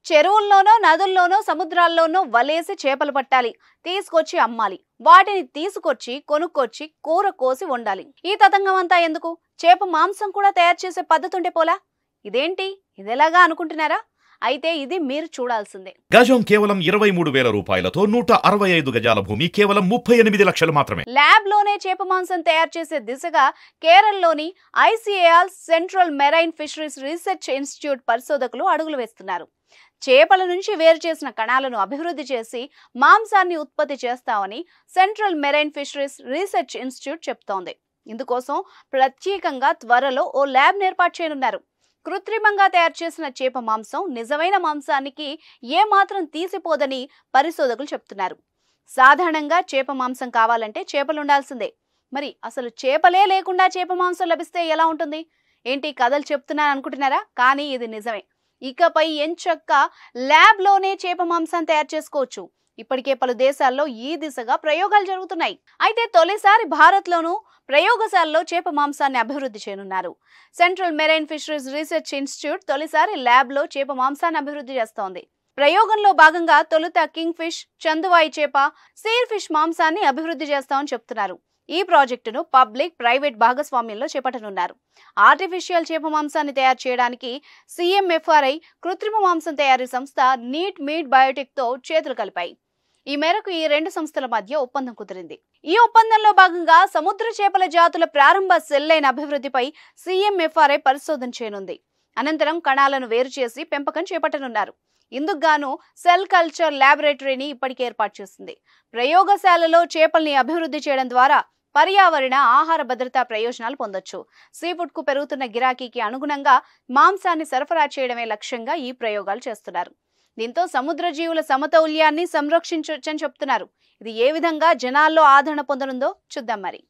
చెరువుల్లోనో నదుల్లోనో సముద్రాల్లోనో వలేసి చేపలు పట్టాలి, తీసుకొచ్చి అమ్మాలి. వాటిని తీసుకొచ్చి కొనుక్కొచ్చి కూర కోసి వండాలి. ఈ తతంగం అంతా ఎందుకు? చేప మాంసం కూడా తయారు చేసే పద్ధతి ఉంటే పోలా? ఇదేంటి ఇదెలాగా అనుకుంటున్నారా? అయితే ఇది మీరు చూడాల్సిందే. గజం కేవలం 23,000 రూపాయలతో 165 గజాల భూమి కేవలం 38 లక్షలు మాత్రమే. ల్యాబ్ లోనే చేప మాంసం తయారు చేసే దిశగా కేరళలోని ICAR central marine fisheries research institute పరిశోధకులు అడుగులు వేస్తున్నారు. చేపల నుంచి వేరు చేసిన కణాలను అభివృద్ధి చేసి మాంసాన్ని ఉత్పత్తి చేస్తామని central marine fisheries research institute చెప్తోంది. ఇందుకోసం ప్రత్యేకంగా త్వరలో ఓ ల్యాబ్ ఏర్పాటు చేయనున్నారు. కృత్రిమంగా తయారు చేసిన చేప మాంసం నిజమైన మాంసానికి ఏమాత్రం తీసిపోదని పరిశోధకులు చెప్తున్నారు. సాధారణంగా చేప మాంసం కావాలంటే చేపలు ఉండాల్సిందే. మరి అసలు చేపలే లేకుండా చేప మాంసం లభిస్తే ఎలా ఉంటుంది? ఏంటి కథలు చెప్తున్నాను అనుకుంటున్నారా? కానీ ఇది నిజమే. ఇకపై ఎంచక్కా ల్యాబ్లోనే చేప మాంసాన్ని తయారు చేసుకోవచ్చు. ఇప్పటికే పలు దేశాల్లో ఈ దిశగా ప్రయోగాలు జరుగుతున్నాయి. అయితే తొలిసారి భారత్లోనూ ప్రయోగశాలలో చేప మాంసాన్ని అభివృద్ధి చేయనున్నారు. Central marine fisheries research institute తొలిసారి ల్యాబ్లో చేప మాంసాన్ని అభివృద్ధి చేస్తోంది. ప్రయోగంలో భాగంగా తొలుత కింగ్ ఫిష్, చందువాయి చేప, సీల్ ఫిష్ మాంసాన్ని అభివృద్ధి చేస్తామని చెప్తున్నారు. ఈ ప్రాజెక్టును పబ్లిక్ ప్రైవేట్ భాగస్వామ్యంలో చేపట్టనున్నారు. ఆర్టిఫిషియల్ చేప మాంసాన్ని తయారు చేయడానికి CMFRI కృత్రిమ మాంసం తయారీ సంస్థ నీట్ మీట్ బయోటెక్ తో చేతులు కలిపాయి. ఈ మేరకు ఈ రెండు సంస్థల మధ్య ఒప్పందం కుదిరింది. ఈ ఒప్పందంలో భాగంగా సముద్ర చేపల జాతుల ప్రారంభ సెల్ లైన్ అభివృద్ధిపై CMFRI పరిశోధన చేయనుంది. అనంతరం కణాలను వేరు చేసి పెంపకం చేపట్టనున్నారు. ఇందుకు గాను సెల్ కల్చర్ ల్యాబొరేటరీని ఇప్పటికే ఏర్పాటు చేసింది. ప్రయోగశాలలో చేపల్ని అభివృద్ధి చేయడం ద్వారా పర్యావరణ ఆహార భద్రతా ప్రయోజనాలు పొందొచ్చు. సీఫుడ్ కు పెరుగుతున్న గిరాకీకి అనుగుణంగా మాంసాన్ని సరఫరా చేయడమే లక్ష్యంగా ఈ ప్రయోగాలు చేస్తున్నారు. దీంతో సముద్ర జీవుల సమతౌల్యాన్ని సంరక్షించొచ్చని చెప్తున్నారు. ఇది ఏ విధంగా జనాల్లో ఆదరణ పొందనుందో చూద్దాం మరి.